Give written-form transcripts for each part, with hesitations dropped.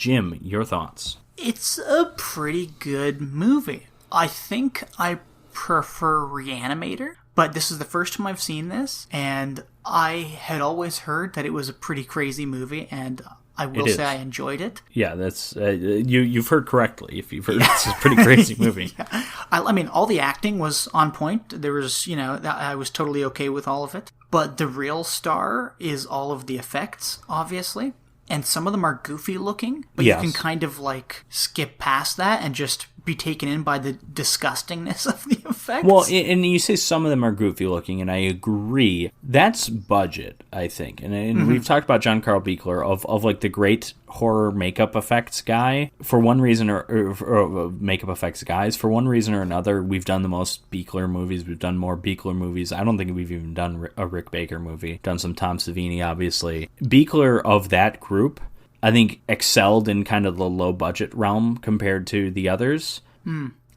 Jim, your thoughts? It's a pretty good movie. I think I prefer Reanimator, but this is the first time I've seen this, and I had always heard that it was a pretty crazy movie, and I will say I enjoyed it. Yeah, that's you've heard correctly. If you've heard it's a pretty crazy movie. Yeah. I mean, all the acting was on point. There was, I was totally okay with all of it. But the real star is all of the effects, obviously. And some of them are goofy looking, but you can kind of like skip past that and just be taken in by the disgustingness of the effects. Well, and you say some of them are goofy looking, and I agree. That's budget, I think. And we've talked about John Carl Buechler of like the great horror makeup effects guy. For one reason or makeup effects guys, for one reason or another, we've done the most Buechler movies. We've done more Buechler movies. I don't think we've even done a Rick Baker movie. Done some Tom Savini, obviously. Buechler of that group, I think, excelled in kind of the low-budget realm compared to the others.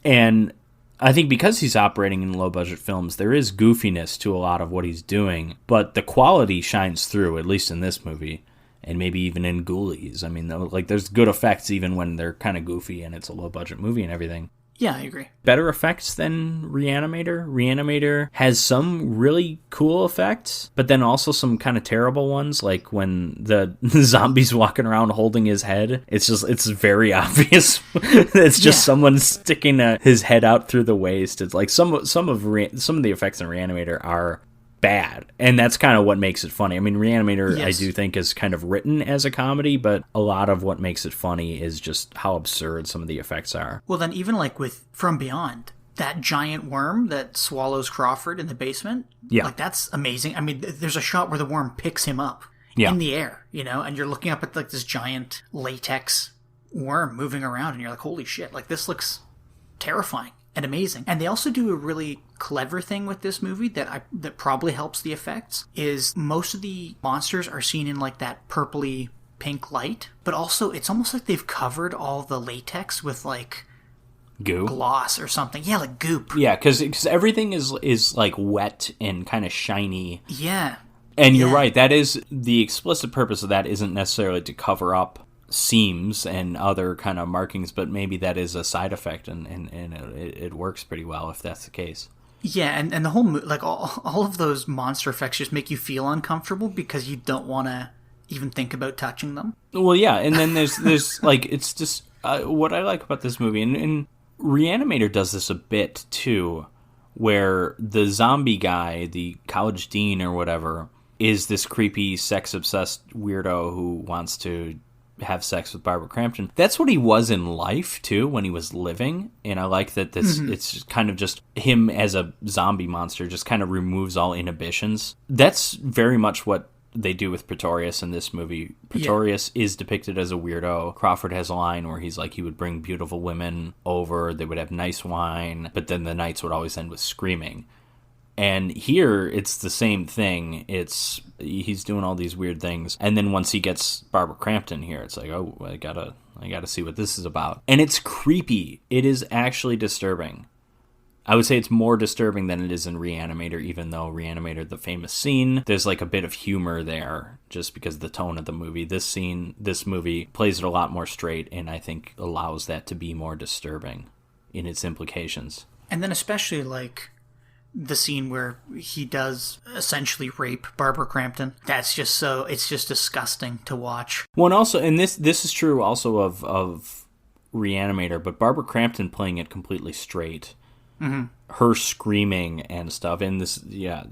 And I think because he's operating in low-budget films, there is goofiness to a lot of what he's doing, but the quality shines through, at least in this movie, and maybe even in Ghoulies. I mean, like, there's good effects even when they're kind of goofy and it's a low-budget movie and everything. Yeah, I agree. Better effects than Reanimator. Reanimator has some really cool effects, but then also some kind of terrible ones, like when the zombie's walking around holding his head. It's very obvious. It's just someone sticking his head out through the waist. It's like some of the effects in Reanimator are bad, and that's kind of what makes it funny. I mean, Reanimator, I do think, is kind of written as a comedy, but a lot of what makes it funny is just how absurd some of the effects are. Well, then even like with From Beyond, that giant worm that swallows Crawford in the basement, like, that's amazing. I mean, there's a shot where the worm picks him up in the air, and you're looking up at like this giant latex worm moving around, and you're like, holy shit, like, this looks terrifying and amazing. And they also do a really clever thing with this movie that probably helps the effects, is most of the monsters are seen in like that purpley pink light, but also it's almost like they've covered all the latex with like goop, gloss or something. Yeah, like goop. Yeah, because everything is like wet and kind of shiny. Yeah. And you're right, that is the explicit purpose of that isn't necessarily to cover up seams and other kind of markings, but maybe that is a side effect, and it works pretty well if that's the case. Yeah, and the whole like all of those monster effects just make you feel uncomfortable because you don't want to even think about touching them. Well, yeah, and then there's like, it's just what I like about this movie, and Reanimator does this a bit too, where the zombie guy, the college dean or whatever, is this creepy sex-obsessed weirdo who wants to have sex with Barbara Crampton. That's what he was in life too, when he was living, and I like that this it's kind of just him as a zombie monster just kind of removes all inhibitions. That's very much what they do with Pretorius in this movie. Pretorius is depicted as a weirdo. Crawford has a line where he's like, he would bring beautiful women over, they would have nice wine, but then the nights would always end with screaming. And here, it's the same thing. He's doing all these weird things, and then once he gets Barbara Crampton here, it's like, oh, I gotta see what this is about. And it's creepy. It is actually disturbing. I would say it's more disturbing than it is in Reanimator, even though Reanimator, the famous scene, there's like a bit of humor there, just because of the tone of the movie. This movie plays it a lot more straight, and I think allows that to be more disturbing in its implications. And then especially like the scene where he does essentially rape Barbara Crampton. It's just disgusting to watch. Well, and also, and this is true also of Reanimator, but Barbara Crampton playing it completely straight. Mm-hmm. Her screaming and stuff, and this,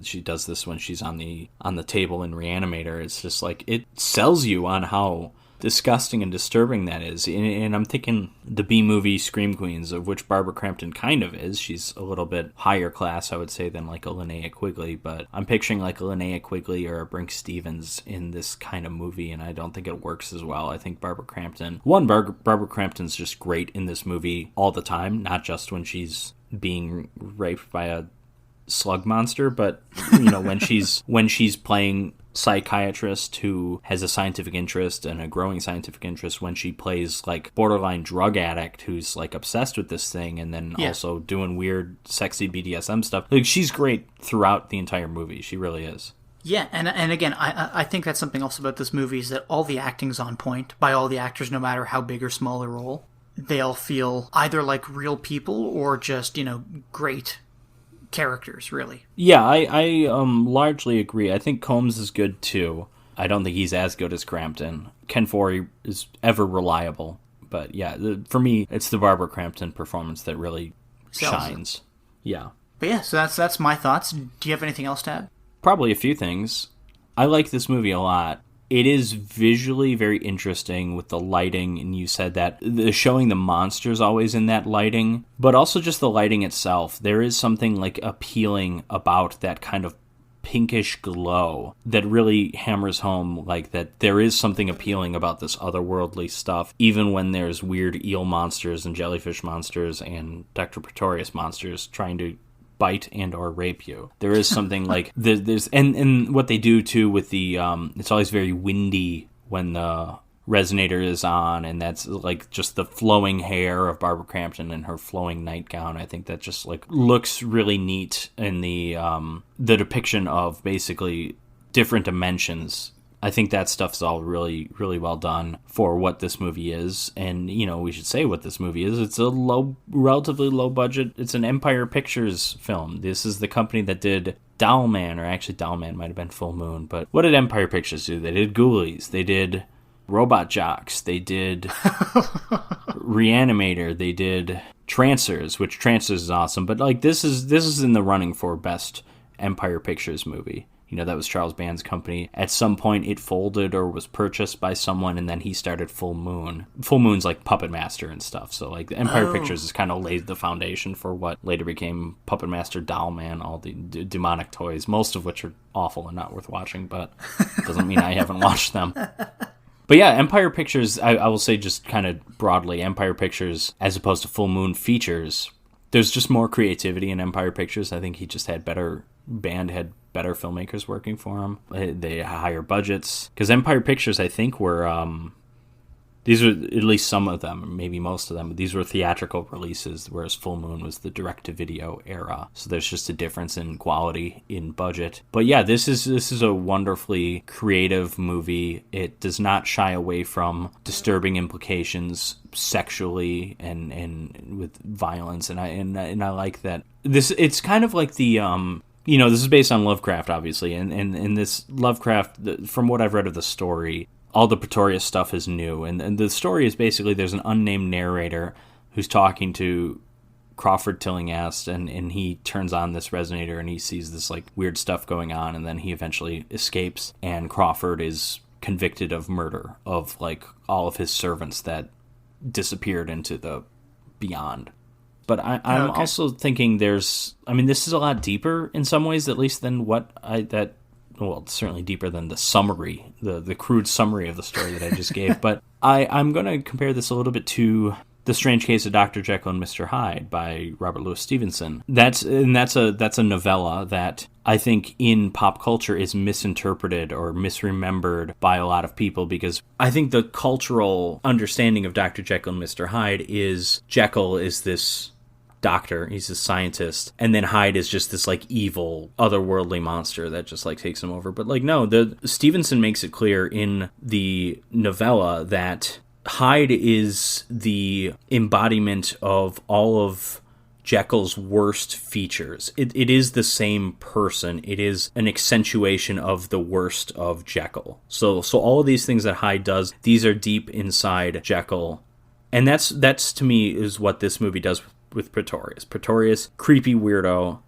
she does this when she's on the table in Reanimator. It's just like, it sells you on how disgusting and disturbing that is. And I'm thinking the B-movie Scream Queens, of which Barbara Crampton kind of is. She's a little bit higher class, I would say, than like a Linnea Quigley, but I'm picturing like a Linnea Quigley or a Brinke Stevens in this kind of movie, and I don't think it works as well. I think Barbara Crampton's just great in this movie all the time, not just when she's being raped by a slug monster, but when she's playing psychiatrist who has a scientific interest and a growing scientific interest, when she plays like borderline drug addict who's like obsessed with this thing and then also doing weird sexy BDSM stuff. Like, she's great throughout the entire movie. She really is. Yeah, and again, I think that's something else about this movie is that all the acting's on point by all the actors, no matter how big or small their role. They all feel either like real people or just, great characters, really. Yeah, I largely agree. I think Combs is good, too. I don't think he's as good as Crampton. Ken Foree is ever reliable. But yeah, for me, it's the Barbara Crampton performance that really shines. Yeah. But yeah, so that's my thoughts. Do you have anything else to add? Probably a few things. I like this movie a lot. It is visually very interesting with the lighting, and you said that showing the monsters always in that lighting, but also just the lighting itself. There is something like appealing about that kind of pinkish glow that really hammers home like that there is something appealing about this otherworldly stuff, even when there's weird eel monsters and jellyfish monsters and Dr. Pretorius monsters trying to bite and or rape you. There is something like there's and what they do too with the it's always very windy when the resonator is on, and that's like just the flowing hair of Barbara Crampton and her flowing nightgown. I think that just like looks really neat in the depiction of basically different dimensions. I think that stuff's all really, really well done for what this movie is. And, we should say what this movie is. It's a relatively low budget. It's an Empire Pictures film. This is the company that did Dollman, or actually Dollman might have been Full Moon. But what did Empire Pictures do? They did Ghoulies. They did Robot Jocks. They did Reanimator. They did Trancers, which Trancers is awesome. But like this is in the running for best Empire Pictures movie. That was Charles Band's company. At some point, it folded or was purchased by someone, and then he started Full Moon. Full Moon's like Puppet Master and stuff. So, like, Empire Pictures has kind of laid the foundation for what later became Puppet Master, Dollman, all the demonic toys, most of which are awful and not worth watching, but doesn't mean I haven't watched them. But yeah, Empire Pictures, I will say just kind of broadly, Empire Pictures, as opposed to Full Moon features, there's just more creativity in Empire Pictures. I think he just had better filmmakers working for him. They had higher budgets. Because Empire Pictures, I think, were... these were, at least some of them, maybe most of them, but these were theatrical releases, whereas Full Moon was the direct-to-video era. So there's just a difference in quality, in budget. But yeah, this is a wonderfully creative movie. It does not shy away from disturbing implications sexually and with violence. And I like that. It's kind of like the... this is based on Lovecraft, obviously, and this Lovecraft, from what I've read of the story, all the Pretorius stuff is new, and the story is basically there's an unnamed narrator who's talking to Crawford Tillinghast, and he turns on this resonator, and he sees this like weird stuff going on, and then he eventually escapes, and Crawford is convicted of murder of like all of his servants that disappeared into the beyond. But I'm also thinking this is a lot deeper in some ways, at least than certainly deeper than the summary, the crude summary of the story that I just gave. But I'm going to compare this a little bit to The Strange Case of Dr. Jekyll and Mr. Hyde by Robert Louis Stevenson. That's a novella that I think in pop culture is misinterpreted or misremembered by a lot of people, because I think the cultural understanding of Dr. Jekyll and Mr. Hyde is Jekyll is this doctor, he's a scientist, and then Hyde is just this like evil otherworldly monster that just like takes him over. But like no, the Stevenson makes it clear in the novella that Hyde is the embodiment of all of Jekyll's worst features. It is the same person. It is an accentuation of the worst of Jekyll. So all of these things that Hyde does, these are deep inside Jekyll. And that's to me is what this movie does with Pretorius. Pretorius, creepy weirdo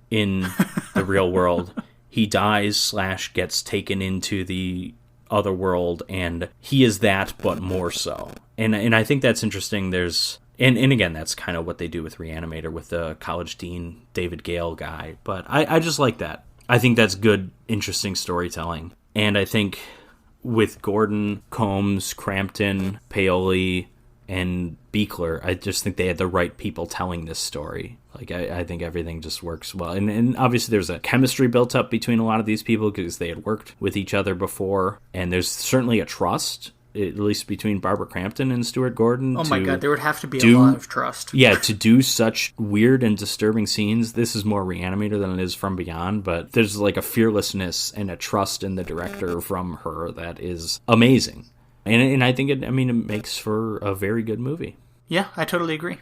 in the real world. He dies / gets taken into the other world, and he is that, but more so. And I think that's interesting. And again, that's kind of what they do with Reanimator with the college dean David Gale guy. But I just like that. I think that's good, interesting storytelling. And I think with Gordon, Combs, Crampton, Paoli, and Buechler, I just think they had the right people telling this story. Like, I think everything just works well. And obviously there's a chemistry built up between a lot of these people because they had worked with each other before. And there's certainly a trust at least between Barbara Crampton and Stuart Gordon. Oh my God, there would have to be a lot of trust. Yeah, to do such weird and disturbing scenes. This is more Reanimator than it is From Beyond, but there's like a fearlessness and a trust in the director from her that is amazing. And I think it makes for a very good movie. Yeah, I totally agree.